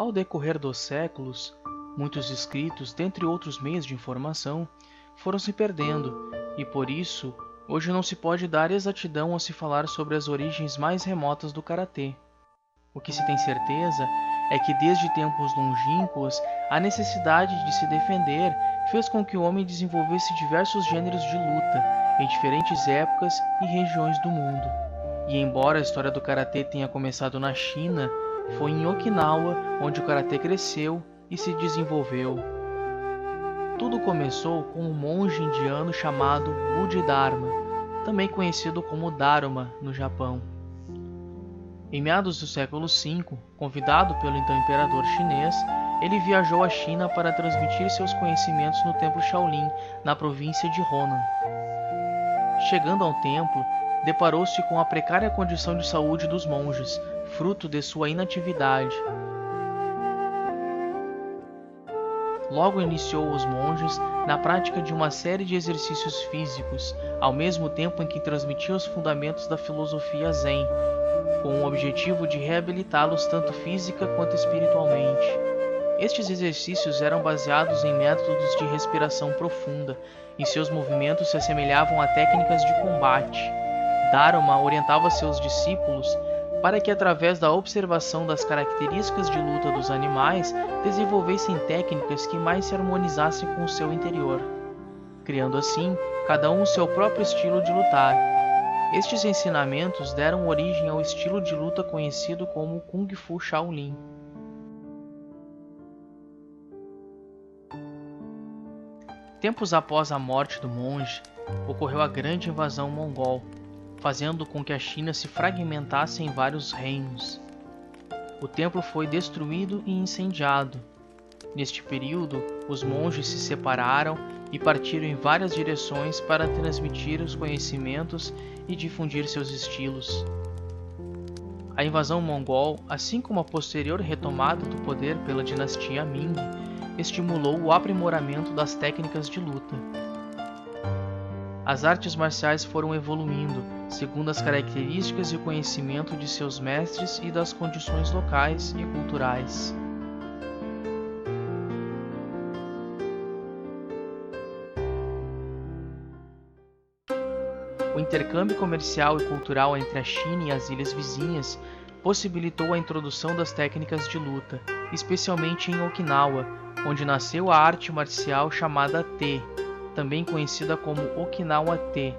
Ao decorrer dos séculos, muitos escritos, dentre outros meios de informação, foram se perdendo, e por isso, hoje não se pode dar exatidão ao se falar sobre as origens mais remotas do karatê. O que se tem certeza é que desde tempos longínquos, a necessidade de se defender fez com que o homem desenvolvesse diversos gêneros de luta em diferentes épocas e regiões do mundo. E embora a história do karatê tenha começado na China, foi em Okinawa onde o karatê cresceu e se desenvolveu. Tudo começou com um monge indiano chamado Bodhidharma, também conhecido como Daruma no Japão. Em meados do século V, convidado pelo então imperador chinês, ele viajou à China para transmitir seus conhecimentos no templo Shaolin, na província de Honan. Chegando ao templo, deparou-se com a precária condição de saúde dos monges, fruto de sua inatividade. Logo iniciou os monges na prática de uma série de exercícios físicos, ao mesmo tempo em que transmitia os fundamentos da filosofia Zen, com o objetivo de reabilitá-los tanto física quanto espiritualmente. Estes exercícios eram baseados em métodos de respiração profunda, e seus movimentos se assemelhavam a técnicas de combate. Daruma orientava seus discípulos para que, através da observação das características de luta dos animais, desenvolvessem técnicas que mais se harmonizassem com o seu interior, criando assim cada um o seu próprio estilo de lutar. Estes ensinamentos deram origem ao estilo de luta conhecido como Kung Fu Shaolin. Tempos após a morte do monge, ocorreu a grande invasão mongol, fazendo com que a China se fragmentasse em vários reinos. O templo foi destruído e incendiado. Neste período, os monges se separaram e partiram em várias direções para transmitir os conhecimentos e difundir seus estilos. A invasão mongol, assim como a posterior retomada do poder pela dinastia Ming, estimulou o aprimoramento das técnicas de luta. As artes marciais foram evoluindo, segundo as características e o conhecimento de seus mestres e das condições locais e culturais. O intercâmbio comercial e cultural entre a China e as ilhas vizinhas possibilitou a introdução das técnicas de luta, especialmente em Okinawa, onde nasceu a arte marcial chamada Te, também conhecida como Okinawa Te,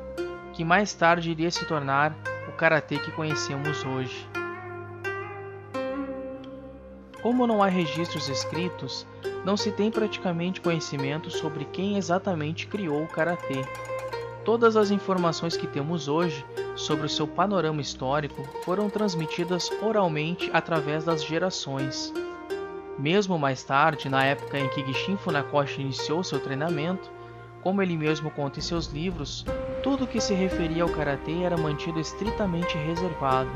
que mais tarde iria se tornar o karatê que conhecemos hoje. Como não há registros escritos, não se tem praticamente conhecimento sobre quem exatamente criou o karatê. Todas as informações que temos hoje sobre o seu panorama histórico foram transmitidas oralmente através das gerações. Mesmo mais tarde, na época em que Gishin Funakoshi iniciou seu treinamento, como ele mesmo conta em seus livros, tudo que se referia ao karatê era mantido estritamente reservado.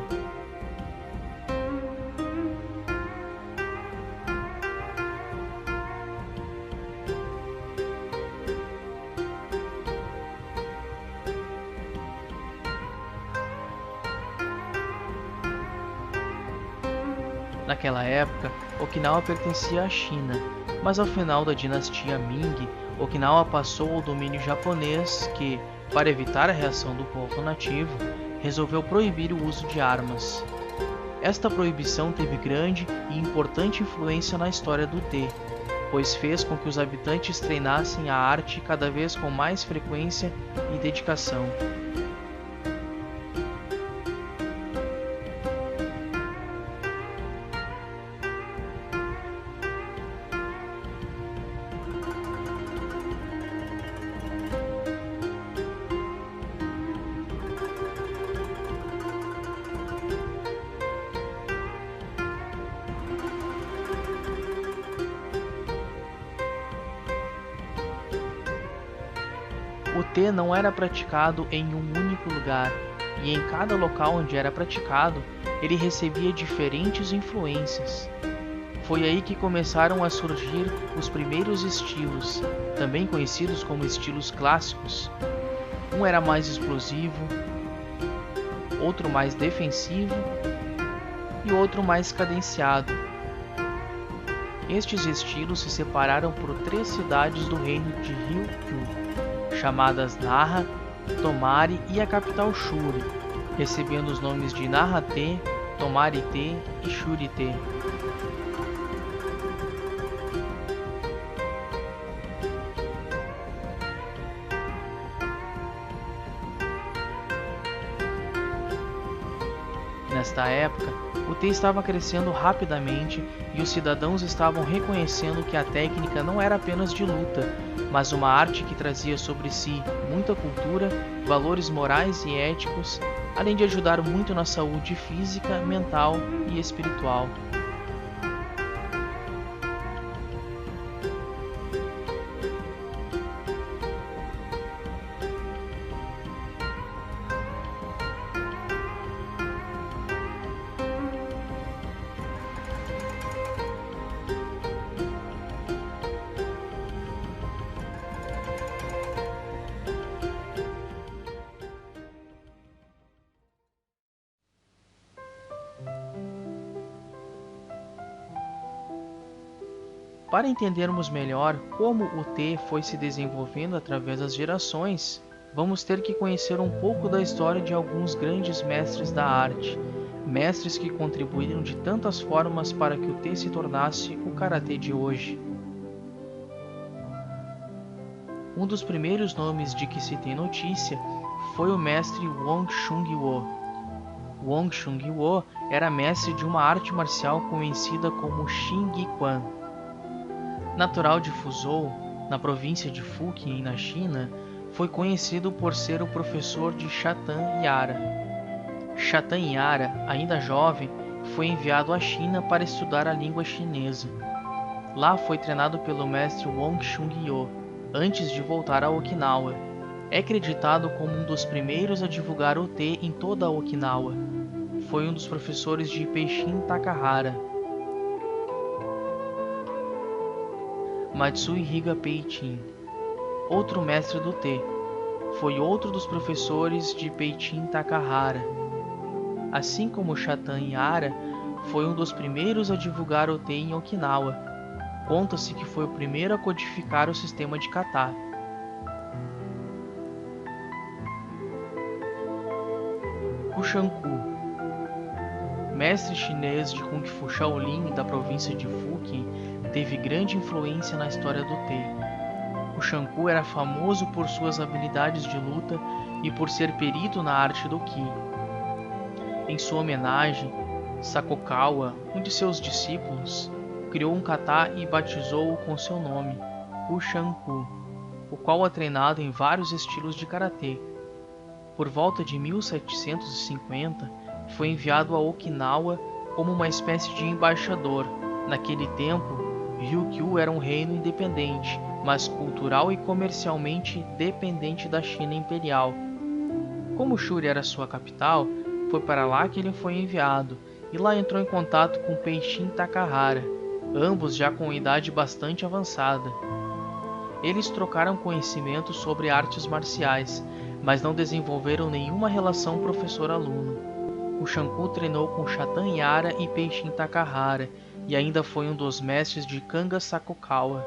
Naquela época, Okinawa pertencia à China, mas ao final da dinastia Ming, Okinawa passou ao domínio japonês que, para evitar a reação do povo nativo, resolveu proibir o uso de armas. Esta proibição teve grande e importante influência na história do Te, pois fez com que os habitantes treinassem a arte cada vez com mais frequência e dedicação. O Te não era praticado em um único lugar, e em cada local onde era praticado, ele recebia diferentes influências. Foi aí que começaram a surgir os primeiros estilos, também conhecidos como estilos clássicos. Um era mais explosivo, outro mais defensivo e outro mais cadenciado. Estes estilos se separaram por 3 cidades do reino de Ryukyu, chamadas Nara, Tomari e a capital Shuri, recebendo os nomes de Nara-te, Tomari-te e Shuri-te. Nesta época, o Te estava crescendo rapidamente e os cidadãos estavam reconhecendo que a técnica não era apenas de luta, mas uma arte que trazia sobre si muita cultura, valores morais e éticos, além de ajudar muito na saúde física, mental e espiritual. Para entendermos melhor como o Te foi se desenvolvendo através das gerações, vamos ter que conhecer um pouco da história de alguns grandes mestres da arte, mestres que contribuíram de tantas formas para que o Te se tornasse o karatê de hoje. Um dos primeiros nomes de que se tem notícia foi o mestre Wong Chun-Wo. Wong Chun-Wo era mestre de uma arte marcial conhecida como Xing Quan. Natural de Fuzhou, na província de Fujian, na China, foi conhecido por ser o professor de Shatan Yara. Shatan Yara, ainda jovem, foi enviado à China para estudar a língua chinesa. Lá foi treinado pelo mestre Wong Chun-Yo, antes de voltar a Okinawa. É acreditado como um dos primeiros a divulgar o Te em toda a Okinawa. Foi um dos professores de Peishin Takahara. Matsuhisa Peichin, outro mestre do Te, foi outro dos professores de Peichin Takahara. Assim como Shatan Yara, foi um dos primeiros a divulgar o Te em Okinawa. Conta-se que foi o primeiro a codificar o sistema de kata. Kushanku, mestre chinês de Kung Fu Shaolin da província de Fujian, teve grande influência na história do Te. Kushanku era famoso por suas habilidades de luta e por ser perito na arte do Ki. Em sua homenagem, Sakokawa, um de seus discípulos, criou um kata e batizou-o com seu nome, Kushanku, o qual é treinado em vários estilos de karatê. Por volta de 1750, foi enviado a Okinawa como uma espécie de embaixador. Naquele tempo, Ryukyu era um reino independente, mas cultural e comercialmente dependente da China imperial. Como Shuri era sua capital, foi para lá que ele foi enviado, e lá entrou em contato com Peichin Takahara, ambos já com idade bastante avançada. Eles trocaram conhecimentos sobre artes marciais, mas não desenvolveram nenhuma relação professor-aluno. Kushanku treinou com Shatan Yara e Peichin Takahara, e ainda foi um dos mestres de Kanga Sakokawa.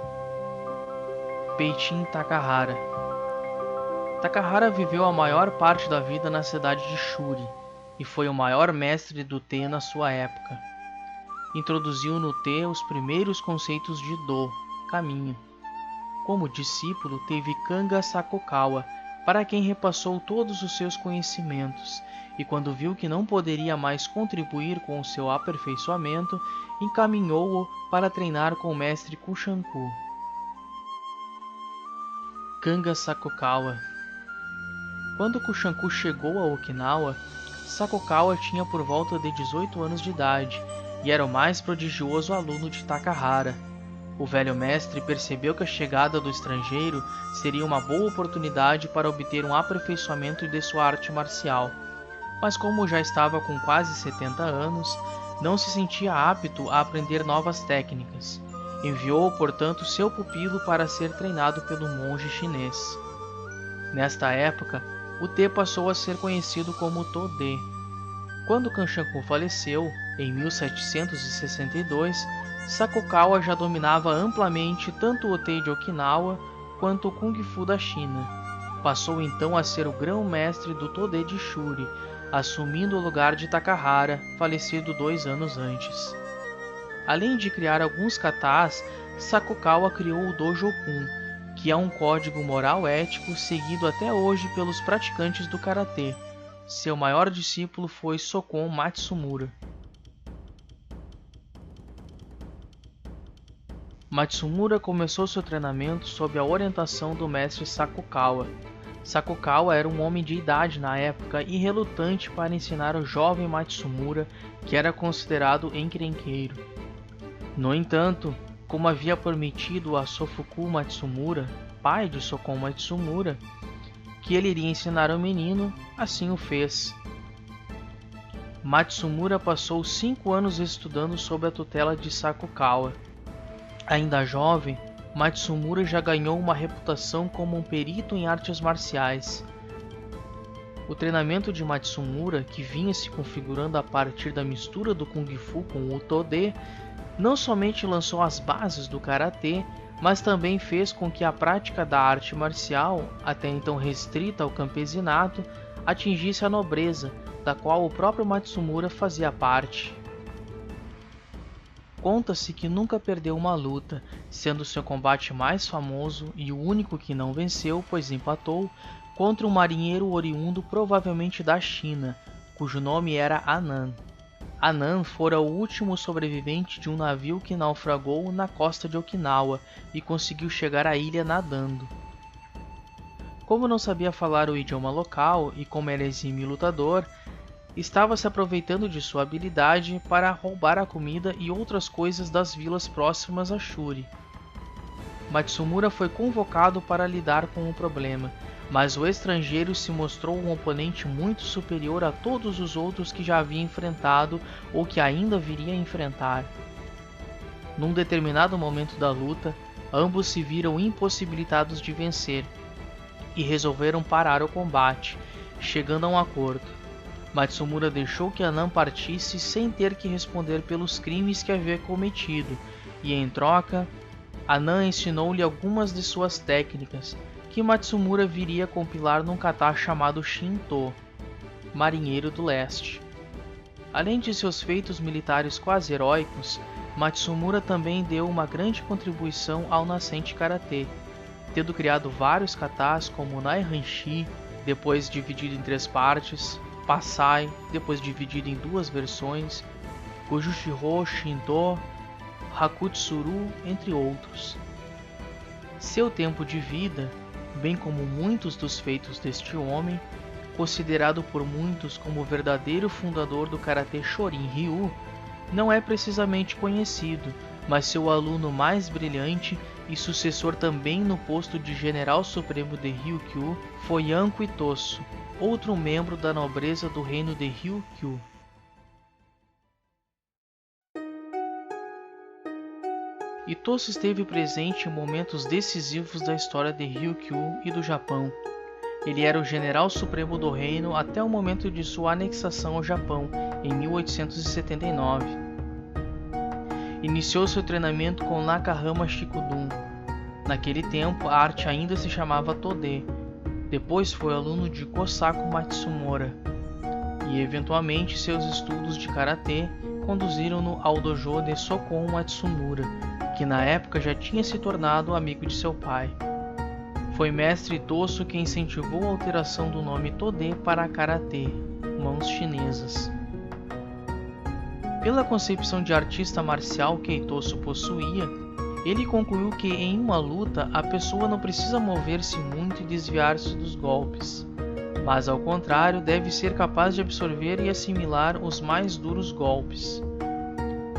Peichin Takahara. Takahara viveu a maior parte da vida na cidade de Shuri, e foi o maior mestre do Te na sua época. Introduziu no Te os primeiros conceitos de Do, caminho. Como discípulo teve Kanga Sakokawa, para quem repassou todos os seus conhecimentos, e quando viu que não poderia mais contribuir com o seu aperfeiçoamento, encaminhou-o para treinar com o mestre Kushanku. Kanga Sakokawa. Quando Kushanku chegou a Okinawa, Sakokawa tinha por volta de 18 anos de idade e era o mais prodigioso aluno de Takahara. O velho mestre percebeu que a chegada do estrangeiro seria uma boa oportunidade para obter um aperfeiçoamento de sua arte marcial, mas como já estava com quase 70 anos, não se sentia apto a aprender novas técnicas. Enviou, portanto, seu pupilo para ser treinado pelo monge chinês. Nesta época, o Te passou a ser conhecido como Tode. Quando Kushanku faleceu, em 1762, Sakokawa já dominava amplamente tanto o Tei de Okinawa quanto o Kung Fu da China. Passou então a ser o grão-mestre do Tode de Shuri, assumindo o lugar de Takahara, falecido 2 anos antes. Além de criar alguns katas, Sakokawa criou o Dojokun, que é um código moral ético seguido até hoje pelos praticantes do karatê. Seu maior discípulo foi Sokon Matsumura. Matsumura começou seu treinamento sob a orientação do mestre Sakokawa. Sakokawa era um homem de idade na época e relutante para ensinar o jovem Matsumura, que era considerado encrenqueiro. No entanto, como havia prometido a Sofuku Matsumura, pai de Sokon Matsumura, que ele iria ensinar ao menino, assim o fez. Matsumura passou 5 anos estudando sob a tutela de Sakokawa. Ainda jovem, Matsumura já ganhou uma reputação como um perito em artes marciais. O treinamento de Matsumura, que vinha se configurando a partir da mistura do Kung Fu com o Tode, não somente lançou as bases do karatê, mas também fez com que a prática da arte marcial, até então restrita ao campesinato, atingisse a nobreza, da qual o próprio Matsumura fazia parte. Conta-se que nunca perdeu uma luta, sendo seu combate mais famoso e o único que não venceu, pois empatou, contra um marinheiro oriundo provavelmente da China, cujo nome era Anan. Anan fora o último sobrevivente de um navio que naufragou na costa de Okinawa e conseguiu chegar à ilha nadando. Como não sabia falar o idioma local e como era exímio lutador, estava se aproveitando de sua habilidade para roubar a comida e outras coisas das vilas próximas a Shuri. Matsumura foi convocado para lidar com o problema, mas o estrangeiro se mostrou um oponente muito superior a todos os outros que já havia enfrentado ou que ainda viria a enfrentar. Num determinado momento da luta, ambos se viram impossibilitados de vencer e resolveram parar o combate, chegando a um acordo. Matsumura deixou que Anan partisse sem ter que responder pelos crimes que havia cometido, e em troca, Anan ensinou-lhe algumas de suas técnicas, que Matsumura viria a compilar num kata chamado Shinto, Marinheiro do Leste. Além de seus feitos militares quase heróicos, Matsumura também deu uma grande contribuição ao nascente karatê, tendo criado vários katas como Nai-Hanshi, depois dividido em 3 partes, Pasai, depois dividido em 2 versões, Gojushiro Shinto, Hakutsuru, entre outros. Seu tempo de vida, bem como muitos dos feitos deste homem, considerado por muitos como o verdadeiro fundador do Karatê Shorin-ryu, não é precisamente conhecido, mas seu aluno mais brilhante e sucessor também no posto de General Supremo de Ryukyu foi Anko Itosu, outro membro da nobreza do reino de Ryukyu. Itosu esteve presente em momentos decisivos da história de Ryukyu e do Japão. Ele era o general supremo do reino até o momento de sua anexação ao Japão, em 1879. Iniciou seu treinamento com Nakahama Shikudun. Naquele tempo, a arte ainda se chamava Tode. Depois foi aluno de Kosaku Matsumura. E, eventualmente, seus estudos de karatê conduziram-no ao dojo de Sokon Matsumura, que na época já tinha se tornado amigo de seu pai. Foi mestre Itosu quem incentivou a alteração do nome Tode para Karatê, mãos chinesas. Pela concepção de artista marcial que Itosu possuía, ele concluiu que em uma luta a pessoa não precisa mover-se muito e desviar-se dos golpes, mas ao contrário deve ser capaz de absorver e assimilar os mais duros golpes.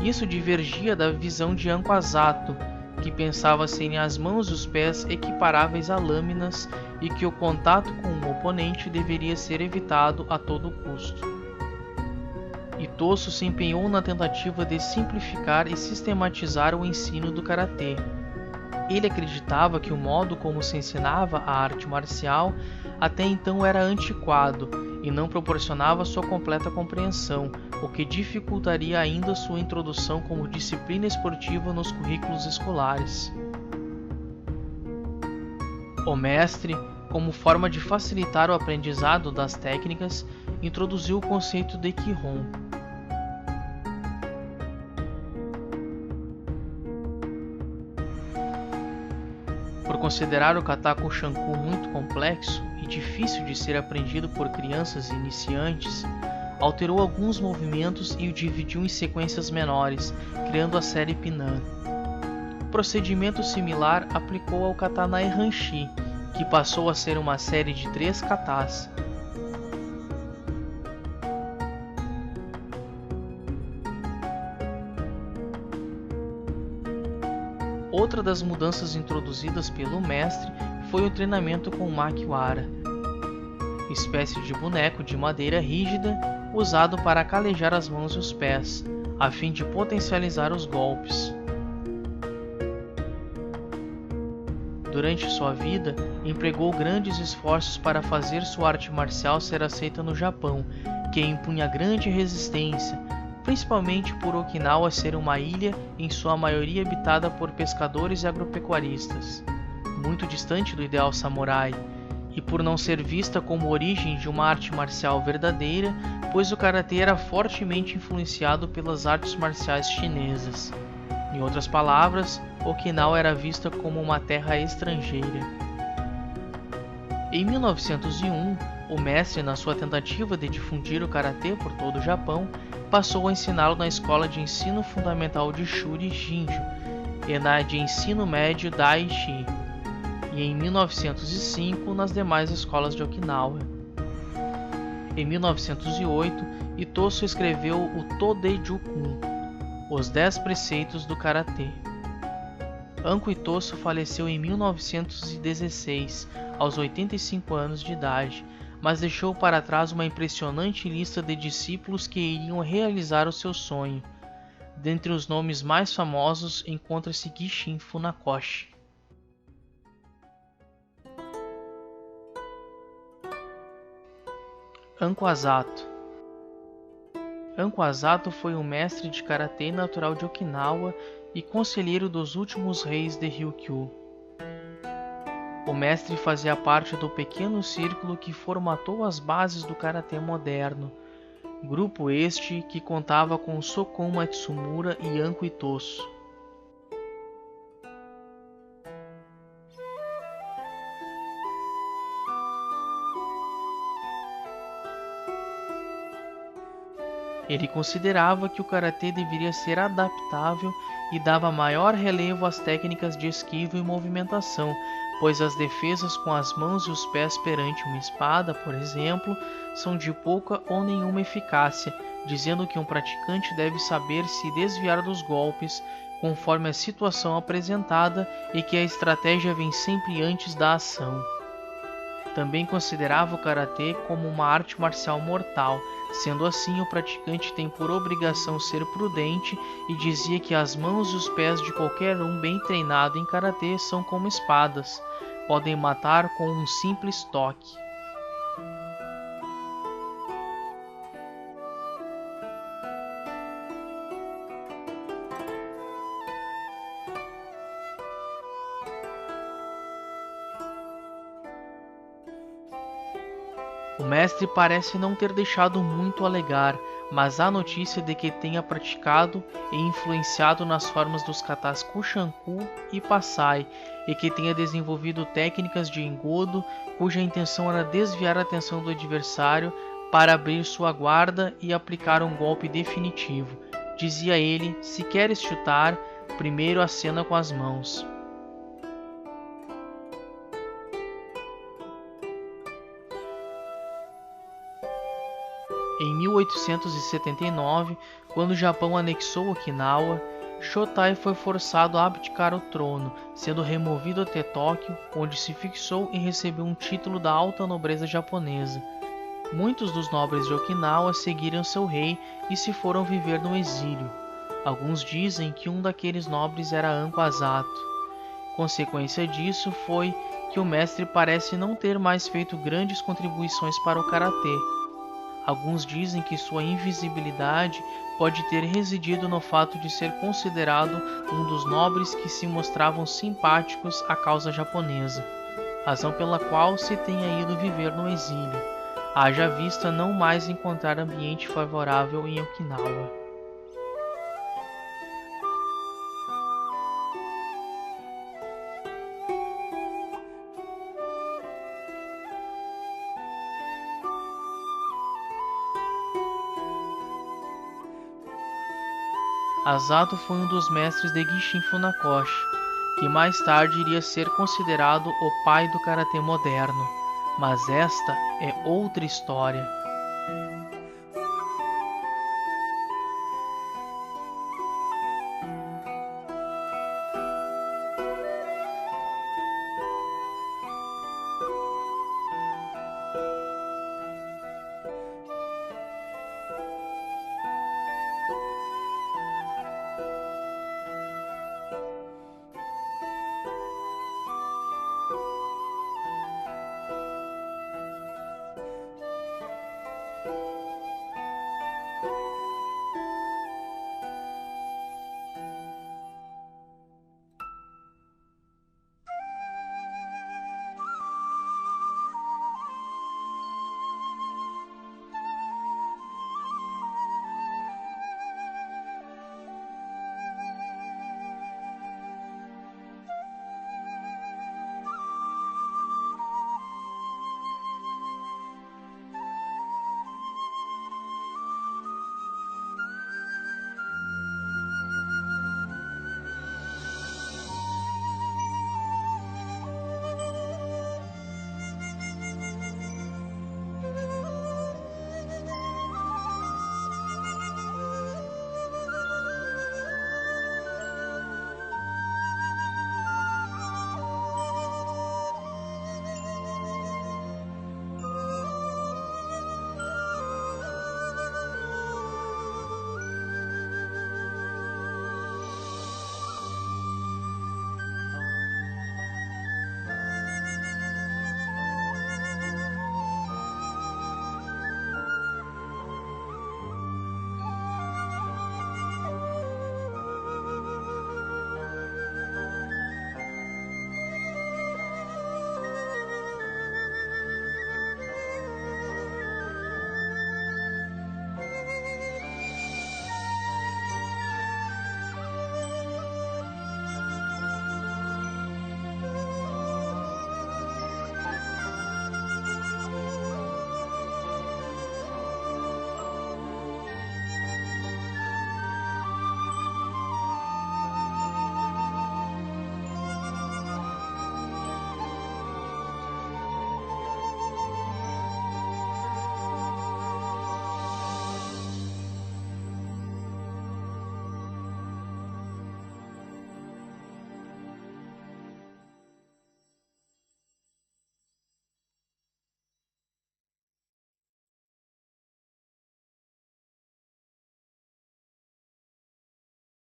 Isso divergia da visão de Anko Asato, que pensava serem as mãos e os pés equiparáveis a lâminas e que o contato com o oponente deveria ser evitado a todo custo. Itosu se empenhou na tentativa de simplificar e sistematizar o ensino do karatê. Ele acreditava que o modo como se ensinava a arte marcial até então era antiquado e não proporcionava sua completa compreensão, o que dificultaria ainda sua introdução como disciplina esportiva nos currículos escolares. O mestre, como forma de facilitar o aprendizado das técnicas, introduziu o conceito de Kihon. Por considerar o kata Kushanku muito complexo e difícil de ser aprendido por crianças iniciantes, alterou alguns movimentos e o dividiu em sequências menores, criando a série Pinan. Procedimento similar aplicou ao kata Naihanshi, que passou a ser uma série de 3 katas. Outra das mudanças introduzidas pelo mestre foi o treinamento com o makiwara, espécie de boneco de madeira rígida usado para calejar as mãos e os pés, a fim de potencializar os golpes. Durante sua vida, empregou grandes esforços para fazer sua arte marcial ser aceita no Japão, que impunha grande resistência, principalmente por Okinawa ser uma ilha em sua maioria habitada por pescadores e agropecuaristas, muito distante do ideal samurai, e por não ser vista como origem de uma arte marcial verdadeira, pois o karatê era fortemente influenciado pelas artes marciais chinesas. Em outras palavras, Okinawa era vista como uma terra estrangeira. Em 1901, o mestre, na sua tentativa de difundir o karatê por todo o Japão, passou a ensiná-lo na escola de ensino fundamental de Shuri Jinju e na de ensino médio Daiichi, e em 1905 nas demais escolas de Okinawa. Em 1908, Itosu escreveu o Todejukun, os 10 preceitos do karatê. Anko Itosu faleceu em 1916, aos 85 anos de idade, mas deixou para trás uma impressionante lista de discípulos que iriam realizar o seu sonho. Dentre os nomes mais famosos encontra-se Gishin Funakoshi. Anko Asato. Anko Asato foi um mestre de karatê natural de Okinawa e conselheiro dos últimos reis de Ryukyu. O mestre fazia parte do pequeno círculo que formatou as bases do karatê moderno, grupo este que contava com Sokon Matsumura e Anko Itosu. Ele considerava que o karatê deveria ser adaptável e dava maior relevo às técnicas de esquiva e movimentação, pois as defesas com as mãos e os pés perante uma espada, por exemplo, são de pouca ou nenhuma eficácia, dizendo que um praticante deve saber se desviar dos golpes conforme a situação apresentada e que a estratégia vem sempre antes da ação. Também considerava o karatê como uma arte marcial mortal, sendo assim o praticante tem por obrigação ser prudente, e dizia que as mãos e os pés de qualquer um bem treinado em karatê são como espadas, podem matar com um simples toque. O mestre parece não ter deixado muito a alegar, mas há notícia de que tenha praticado e influenciado nas formas dos katas Kushanku e Pasai, e que tenha desenvolvido técnicas de engodo cuja intenção era desviar a atenção do adversário para abrir sua guarda e aplicar um golpe definitivo. Dizia ele: se queres chutar, primeiro acena com as mãos. Em 1879, quando o Japão anexou Okinawa, Shotai foi forçado a abdicar o trono, sendo removido até Tóquio, onde se fixou e recebeu um título da alta nobreza japonesa. Muitos dos nobres de Okinawa seguiram seu rei e se foram viver no exílio. Alguns dizem que um daqueles nobres era Anko Asato. Consequência disso foi que o mestre parece não ter mais feito grandes contribuições para o karatê. Alguns dizem que sua invisibilidade pode ter residido no fato de ser considerado um dos nobres que se mostravam simpáticos à causa japonesa, razão pela qual se tenha ido viver no exílio, haja vista não mais encontrar ambiente favorável em Okinawa. Asato foi um dos mestres de Gishin Funakoshi, que mais tarde iria ser considerado o pai do karatê moderno, mas esta é outra história.